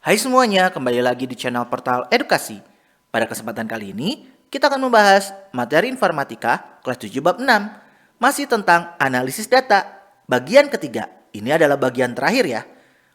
Hai semuanya, kembali lagi di channel Portal Edukasi. Pada kesempatan kali ini, kita akan membahas materi informatika kelas 7 bab 6. Masih tentang analisis data. Bagian ketiga, ini adalah bagian terakhir ya.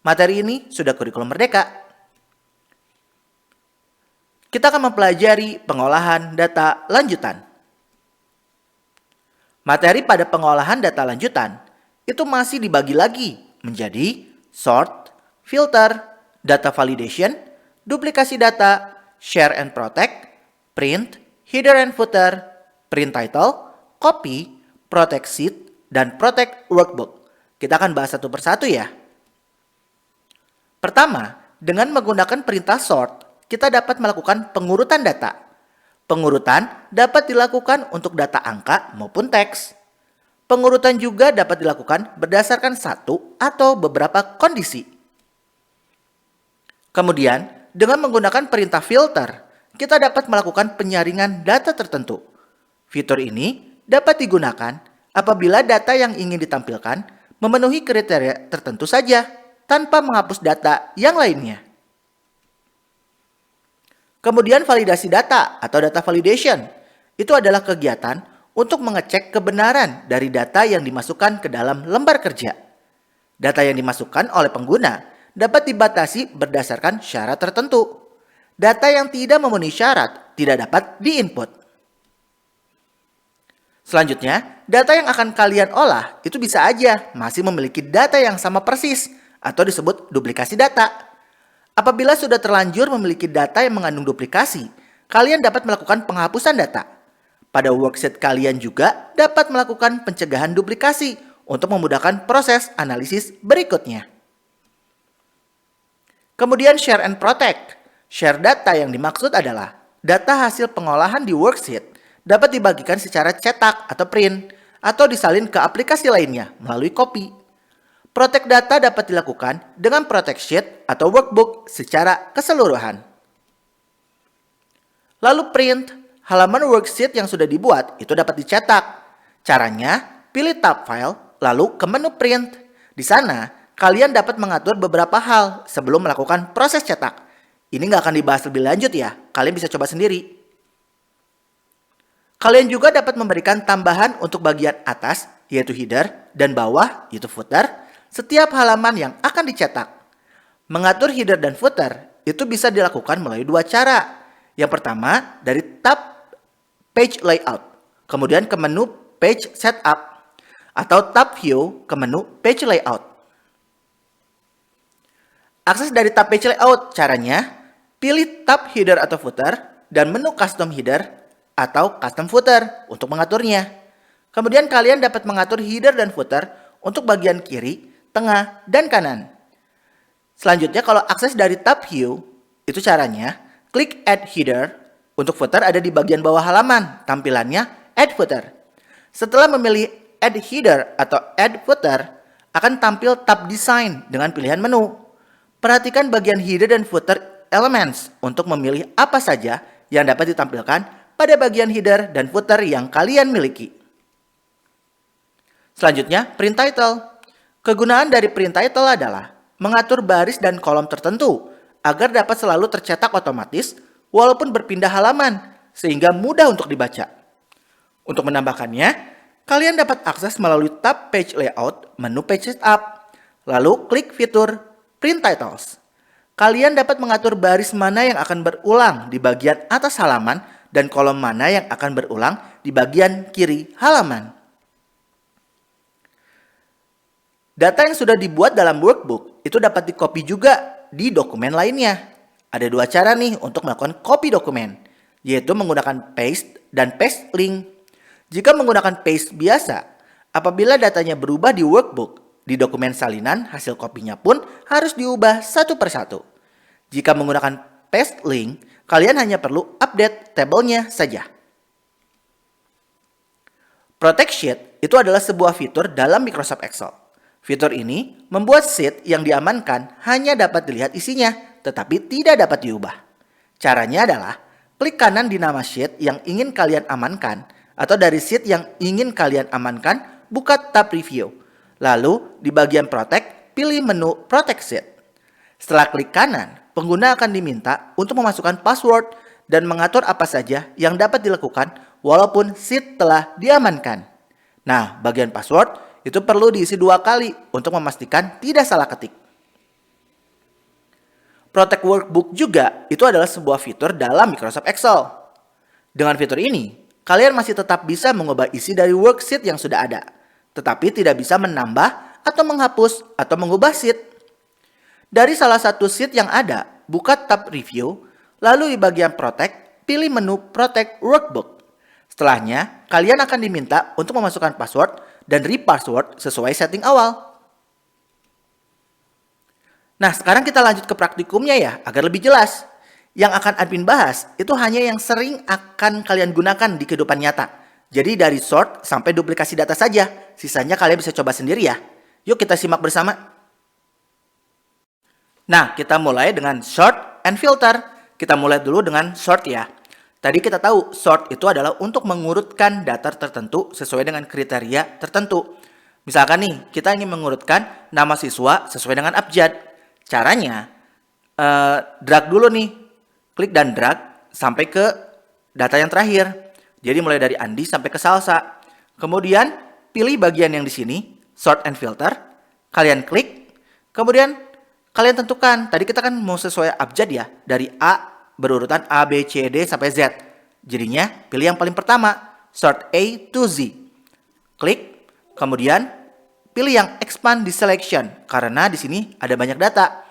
Materi ini sudah kurikulum merdeka. Kita akan mempelajari pengolahan data lanjutan. Materi pada pengolahan data lanjutan itu masih dibagi lagi menjadi sort, filter, data validation, duplikasi data, share and protect, print, header and footer, print title, copy, protect sheet, dan protect workbook. Kita akan bahas satu persatu ya. Pertama, dengan menggunakan perintah sort, kita dapat melakukan pengurutan data. Pengurutan dapat dilakukan untuk data angka maupun teks. Pengurutan juga dapat dilakukan berdasarkan satu atau beberapa kondisi. Kemudian, dengan menggunakan perintah filter, kita dapat melakukan penyaringan data tertentu. Fitur ini dapat digunakan apabila data yang ingin ditampilkan memenuhi kriteria tertentu saja, tanpa menghapus data yang lainnya. Kemudian validasi data atau data validation, itu adalah kegiatan untuk mengecek kebenaran dari data yang dimasukkan ke dalam lembar kerja. Data yang dimasukkan oleh pengguna dapat dibatasi berdasarkan syarat tertentu. Data yang tidak memenuhi syarat tidak dapat diinput. Selanjutnya, data yang akan kalian olah itu bisa aja masih memiliki data yang sama persis atau disebut duplikasi data. Apabila sudah terlanjur memiliki data yang mengandung duplikasi, kalian dapat melakukan penghapusan data. Pada worksheet kalian juga dapat melakukan pencegahan duplikasi untuk memudahkan proses analisis berikutnya. Kemudian share and protect. Share data yang dimaksud adalah data hasil pengolahan di worksheet dapat dibagikan secara cetak atau print atau disalin ke aplikasi lainnya melalui copy. Protect data dapat dilakukan dengan protect sheet atau workbook secara keseluruhan. Lalu print. Halaman worksheet yang sudah dibuat itu dapat dicetak. Caranya, pilih tab file, lalu ke menu print. Di sana, kalian dapat mengatur beberapa hal sebelum melakukan proses cetak. Ini nggak akan dibahas lebih lanjut ya, kalian bisa coba sendiri. Kalian juga dapat memberikan tambahan untuk bagian atas, yaitu header, dan bawah, yaitu footer, setiap halaman yang akan dicetak. Mengatur header dan footer itu bisa dilakukan melalui dua cara. Yang pertama, dari tab Page Layout, kemudian ke menu Page Setup, atau tab View ke menu Page Layout. Akses dari tab Page Layout, caranya pilih tab Header atau Footer dan menu Custom Header atau Custom Footer untuk mengaturnya. Kemudian kalian dapat mengatur header dan footer untuk bagian kiri, tengah, dan kanan. Selanjutnya kalau akses dari tab View, itu caranya klik Add Header. Untuk footer ada di bagian bawah halaman, tampilannya Add Footer. Setelah memilih Add Header atau Add Footer, akan tampil tab Design dengan pilihan menu. Perhatikan bagian header dan footer elements untuk memilih apa saja yang dapat ditampilkan pada bagian header dan footer yang kalian miliki. Selanjutnya, print title. Kegunaan dari print title adalah mengatur baris dan kolom tertentu agar dapat selalu tercetak otomatis walaupun berpindah halaman, sehingga mudah untuk dibaca. Untuk menambahkannya, kalian dapat akses melalui tab Page Layout, menu Page Setup, lalu klik fitur Print Titles. Kalian dapat mengatur baris mana yang akan berulang di bagian atas halaman dan kolom mana yang akan berulang di bagian kiri halaman. Data yang sudah dibuat dalam workbook itu dapat di-copy juga di dokumen lainnya. Ada dua cara nih untuk melakukan copy dokumen, yaitu menggunakan paste dan paste link. Jika menggunakan paste biasa, apabila datanya berubah di workbook, di dokumen salinan hasil kopinya pun harus diubah satu persatu. Jika menggunakan paste link, kalian hanya perlu update tabelnya saja. Protect Sheet itu adalah sebuah fitur dalam Microsoft Excel. Fitur ini membuat sheet yang diamankan hanya dapat dilihat isinya, tetapi tidak dapat diubah. Caranya adalah klik kanan di nama sheet yang ingin kalian amankan, atau dari sheet yang ingin kalian amankan, buka tab Preview. Lalu di bagian Protect, pilih menu Protect Sheet. Setelah klik kanan, pengguna akan diminta untuk memasukkan password dan mengatur apa saja yang dapat dilakukan walaupun sheet telah diamankan. Nah, bagian password itu perlu diisi 2 kali untuk memastikan tidak salah ketik. Protect Workbook juga itu adalah sebuah fitur dalam Microsoft Excel. Dengan fitur ini, kalian masih tetap bisa mengubah isi dari worksheet yang sudah ada, tetapi tidak bisa menambah atau menghapus atau mengubah sheet. Dari salah satu sheet yang ada, buka tab Review, lalu di bagian Protect, pilih menu Protect Workbook. Setelahnya, kalian akan diminta untuk memasukkan password dan repassword sesuai setting awal. Nah, sekarang kita lanjut ke praktikumnya ya, agar lebih jelas. Yang akan admin bahas, itu hanya yang sering akan kalian gunakan di kehidupan nyata. Jadi dari sort sampai duplikasi data saja, sisanya kalian bisa coba sendiri ya. Yuk kita simak bersama. Nah, kita mulai dengan sort and filter. Kita mulai dulu dengan sort ya. Tadi kita tahu sort itu adalah untuk mengurutkan data tertentu sesuai dengan kriteria tertentu. Misalkan nih, kita ingin mengurutkan nama siswa sesuai dengan abjad. Caranya, drag dulu nih, klik dan drag sampai ke data yang terakhir. Jadi mulai dari Andi sampai ke Salsa. Kemudian pilih bagian yang di sini, sort and filter. Kalian klik, kemudian kalian tentukan. Tadi kita kan mau sesuai abjad ya, dari A berurutan A, B, C, D sampai Z. Jadinya pilih yang paling pertama, sort A to Z. Klik, kemudian pilih yang expand the selection karena di sini ada banyak data.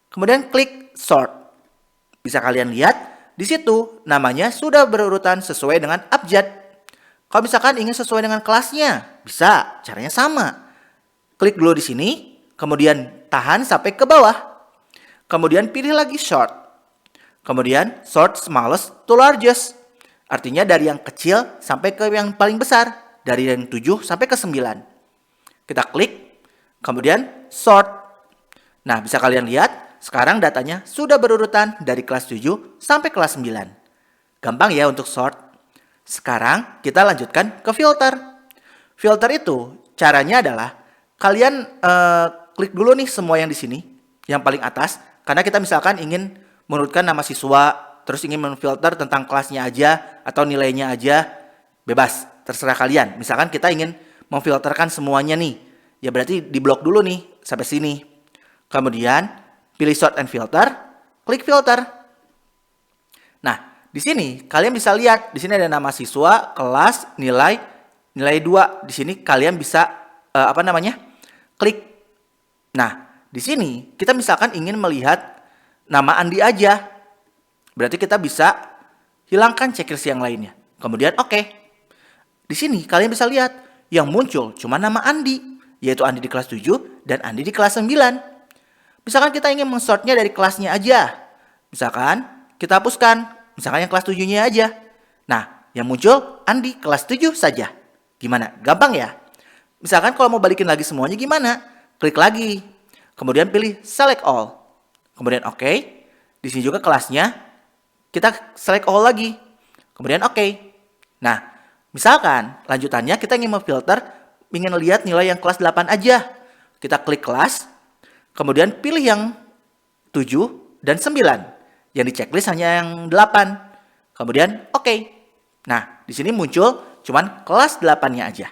Kemudian klik sort. Bisa kalian lihat di situ namanya sudah berurutan sesuai dengan abjad. Kalau misalkan ingin sesuai dengan kelasnya, bisa, caranya sama. Klik dulu di sini, kemudian tahan sampai ke bawah. Kemudian pilih lagi sort. Kemudian sort smallest to largest. Artinya dari yang kecil sampai ke yang paling besar, dari yang 7 sampai ke 9. Kita klik, kemudian sort. Nah, bisa kalian lihat, sekarang datanya sudah berurutan dari kelas 7 sampai kelas 9. Gampang ya untuk sort. Sekarang kita lanjutkan ke filter. Filter itu caranya adalah kalian klik dulu nih semua yang di sini, yang paling atas. Karena kita misalkan ingin menurutkan nama siswa, terus ingin memfilter tentang kelasnya aja atau nilainya aja, bebas, terserah kalian. Misalkan kita ingin memfilterkan semuanya nih, ya berarti diblok dulu nih sampai sini. Kemudian pilih sort and filter, klik filter. Nah, di sini kalian bisa lihat, di sini ada nama siswa, kelas, nilai 2. Di sini kalian bisa klik. Nah, di sini kita misalkan ingin melihat nama Andi aja. Berarti kita bisa hilangkan checklist yang lainnya. Kemudian oke. Di sini kalian bisa lihat yang muncul cuma nama Andi, yaitu Andi di kelas 7 dan Andi di kelas 9. Misalkan kita ingin mensortnya dari kelasnya aja. Misalkan kita hapuskan, misalkan yang kelas 7-nya aja. Nah, yang muncul Andi kelas 7 saja. Gimana? Gampang ya? Misalkan kalau mau balikin lagi semuanya gimana? Klik lagi. Kemudian pilih select all. Kemudian oke. Di sini juga kelasnya kita select all lagi. Kemudian oke. Nah, misalkan lanjutannya kita ingin memfilter, ingin lihat nilai yang kelas 8 aja. Kita klik kelas, kemudian pilih yang 7 dan 9. Yang di checklist hanya yang 8. Kemudian oke. Nah, di sini muncul cuman kelas 8-nya aja.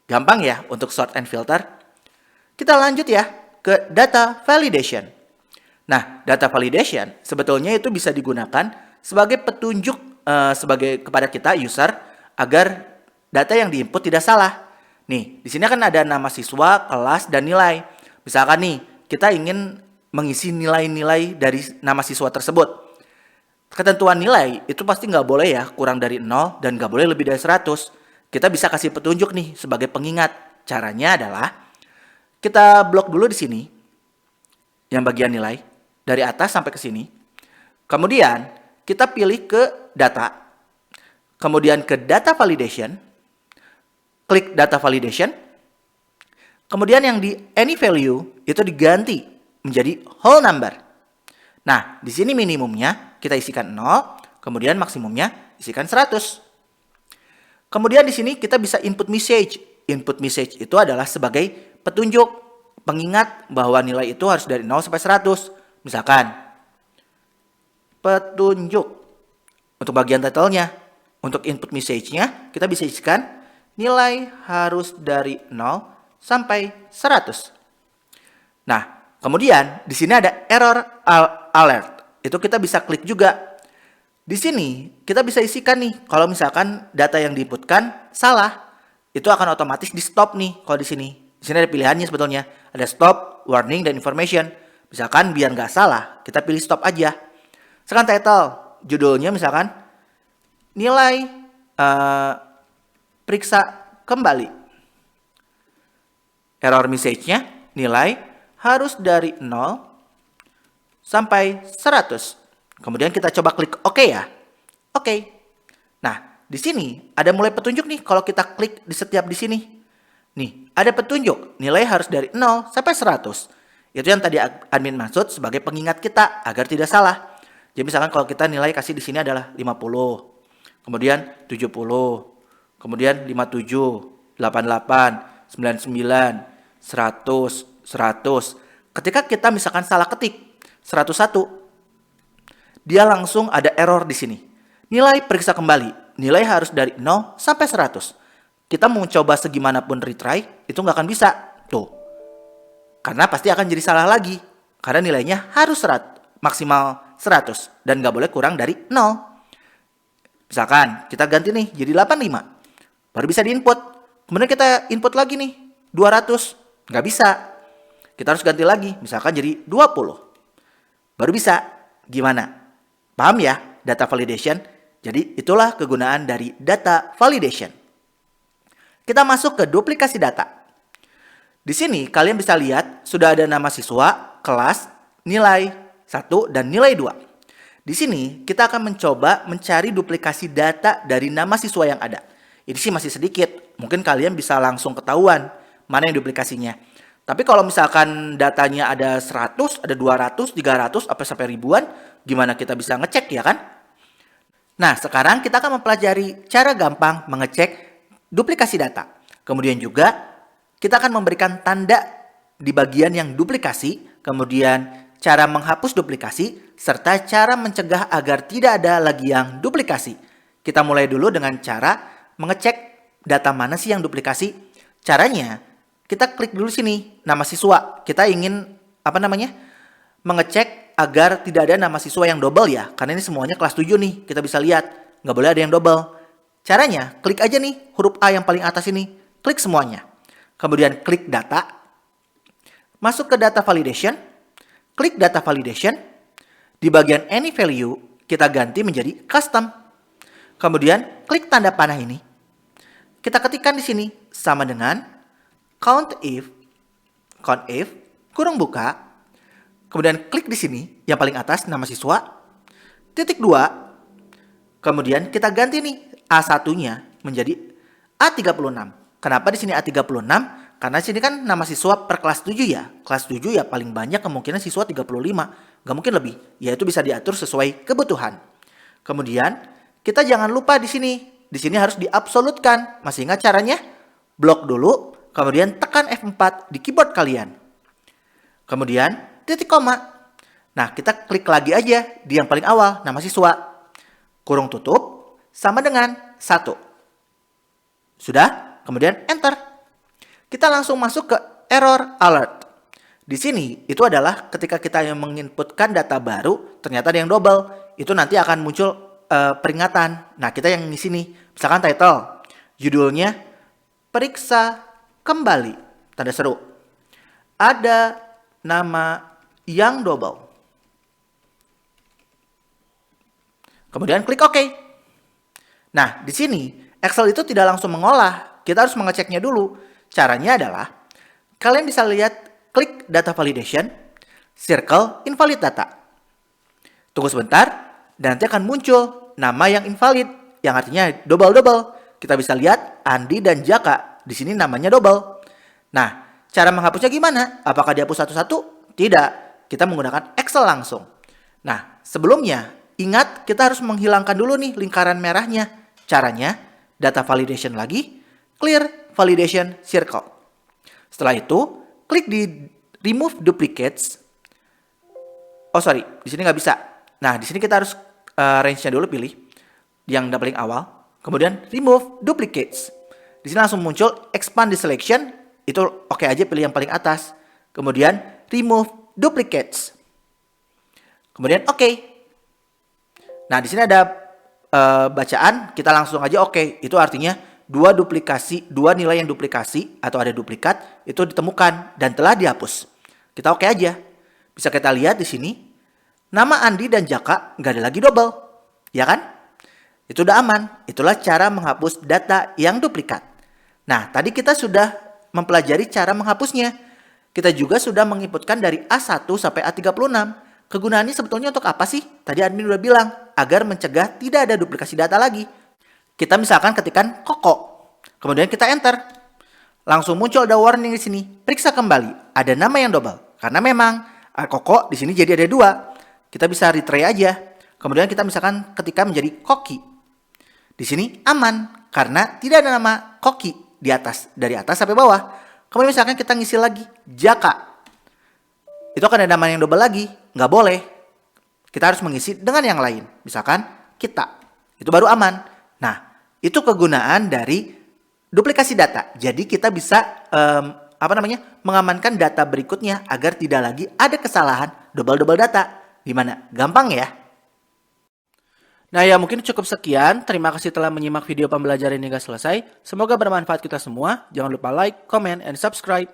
Gampang ya untuk sort and filter. Kita lanjut ya ke data validation. Nah, data validation sebetulnya itu bisa digunakan sebagai petunjuk kepada kita user agar data yang diinput tidak salah. Nih, di sini kan ada nama siswa, kelas, dan nilai. Misalkan nih, kita ingin mengisi nilai-nilai dari nama siswa tersebut. Ketentuan nilai itu pasti nggak boleh ya kurang dari 0 dan nggak boleh lebih dari 100. Kita bisa kasih petunjuk nih sebagai pengingat. Caranya adalah kita blok dulu di sini yang bagian nilai dari atas sampai ke sini. Kemudian kita pilih ke data. Kemudian ke data validation. Klik data validation. Kemudian yang di any value itu diganti menjadi whole number. Nah, di sini minimumnya kita isikan 0, kemudian maksimumnya isikan 100. Kemudian di sini kita bisa input message. Input message itu adalah sebagai petunjuk, pengingat bahwa nilai itu harus dari 0 sampai 100. Misalkan, petunjuk. Untuk bagian title-nya, untuk input message-nya, kita bisa isikan nilai harus dari 0 sampai 100. Nah, kemudian di sini ada error alert. Itu kita bisa klik juga. Di sini kita bisa isikan nih, kalau misalkan data yang diinputkan salah, itu akan otomatis di stop nih kalau di sini. Di sini ada pilihannya sebetulnya. Ada stop, warning, dan information. Misalkan biar nggak salah, kita pilih stop aja. Sekarang title, judulnya misalkan nilai periksa kembali. Error message-nya nilai harus dari 0 sampai 100. Kemudian kita coba klik OK ya. Oke. Nah, di sini ada mulai petunjuk nih kalau kita klik di setiap di sini. Nih, ada petunjuk nilai harus dari 0 sampai 100. Itu yang tadi admin maksud sebagai pengingat kita agar tidak salah. Jadi misalkan kalau kita nilai kasih di sini adalah 50, kemudian 70, kemudian 57, 88, 99, 100, 100. Ketika kita misalkan salah ketik 101, dia langsung ada error di sini. Nilai periksa kembali, nilai harus dari 0 sampai 100. Kita mau coba segimanapun retry, itu nggak akan bisa. Tuh. Karena pasti akan jadi salah lagi. Karena nilainya harus maksimal 100 dan nggak boleh kurang dari 0. Misalkan kita ganti nih jadi 85. Baru bisa diinput. Kemudian kita input lagi nih 200. Nggak bisa. Kita harus ganti lagi. Misalkan jadi 20. Baru bisa. Gimana? Paham ya data validation? Jadi itulah kegunaan dari data validation. Kita masuk ke duplikasi data. Di sini kalian bisa lihat sudah ada nama siswa, kelas, nilai 1 dan nilai 2. Di sini kita akan mencoba mencari duplikasi data dari nama siswa yang ada. Ini sih masih sedikit, mungkin kalian bisa langsung ketahuan mana yang duplikasinya. Tapi kalau misalkan datanya ada 100, ada 200, 300, sampai ribuan, gimana kita bisa ngecek ya kan? Nah, sekarang kita akan mempelajari cara gampang mengecek duplikasi data. Kemudian juga kita akan memberikan tanda di bagian yang duplikasi, kemudian cara menghapus duplikasi, serta cara mencegah agar tidak ada lagi yang duplikasi. Kita mulai dulu dengan cara mengecek data mana sih yang duplikasi. Caranya, kita klik dulu sini, nama siswa. Kita ingin, mengecek agar tidak ada nama siswa yang double ya. Karena ini semuanya kelas 7 nih, kita bisa lihat. Nggak boleh ada yang double. Caranya, klik aja nih huruf A yang paling atas ini. Klik semuanya. Kemudian klik data. Masuk ke data validation. Klik data validation. Di bagian any value, kita ganti menjadi custom. Kemudian klik tanda panah ini. Kita ketikkan di sini sama dengan count if, kurung buka. Kemudian klik di sini yang paling atas nama siswa. Titik 2. Kemudian kita ganti nih A1-nya menjadi A36. Kenapa di sini A36? Karena sini kan nama siswa per kelas 7 ya. Kelas 7 ya paling banyak kemungkinan siswa 35. Gak mungkin lebih. Yaitu bisa diatur sesuai kebutuhan. Kemudian kita jangan lupa di sini. Di sini harus diabsolutkan. Masih ingat caranya? Blok dulu. Kemudian tekan F4 di keyboard kalian. Kemudian titik koma. Nah, kita klik lagi aja di yang paling awal, nama siswa. Kurung tutup sama dengan 1. Sudah? Kemudian enter. Kita langsung masuk ke error alert. Di sini itu adalah ketika kita yang menginputkan data baru, ternyata ada yang double. Itu nanti akan muncul peringatan. Nah, kita yang di sini, misalkan title, judulnya periksa kembali, tanda seru. Ada nama yang double. Kemudian klik OK. Nah, di sini Excel itu tidak langsung mengolah. Kita harus mengeceknya dulu. Caranya adalah kalian bisa lihat klik data validation, circle invalid data. Tunggu sebentar dan nanti akan muncul nama yang invalid yang artinya double-double. Kita bisa lihat Andi dan Jaka. Di sini namanya double. Nah, cara menghapusnya gimana? Apakah dihapus satu-satu? Tidak. Kita menggunakan Excel langsung. Nah, sebelumnya ingat kita harus menghilangkan dulu nih lingkaran merahnya. Caranya data validation lagi, clear validation circle. Setelah itu, klik di remove duplicates. Di sini nggak bisa. Nah, di sini kita harus range-nya dulu pilih yang paling awal. Kemudian remove duplicates. Di sini langsung muncul expand the selection. Itu oke aja, pilih yang paling atas. Kemudian remove duplicates. Kemudian oke. Nah, di sini ada bacaan, kita langsung aja oke. Itu artinya dua nilai yang duplikasi atau ada duplikat itu ditemukan dan telah dihapus. Kita oke aja. Bisa kita lihat di sini, nama Andi dan Jaka nggak ada lagi double, ya kan? Itu udah aman. Itulah cara menghapus data yang duplikat. Nah, tadi kita sudah mempelajari cara menghapusnya. Kita juga sudah menginputkan dari A1 sampai A36. Kegunaannya sebetulnya untuk apa sih? Tadi admin udah bilang, agar mencegah tidak ada duplikasi data lagi. Kita misalkan ketikkan Koko, kemudian kita enter. Langsung muncul ada warning di sini. Periksa kembali, ada nama yang double. Karena memang Koko di sini jadi ada 2. Kita bisa retry aja. Kemudian kita misalkan ketika menjadi Koki. Di sini aman karena tidak ada nama Koki di atas, dari atas sampai bawah. Kemudian misalkan kita ngisi lagi Jaka. Itu akan ada nama yang double lagi, nggak boleh. Kita harus mengisi dengan yang lain, misalkan kita. Itu baru aman. Nah, itu kegunaan dari duplikasi data. Jadi kita bisa mengamankan data berikutnya agar tidak lagi ada kesalahan double data. Gimana? Gampang ya? Nah ya, mungkin cukup sekian. Terima kasih telah menyimak video pembelajaran hingga selesai. Semoga bermanfaat kita semua. Jangan lupa like, comment, and subscribe.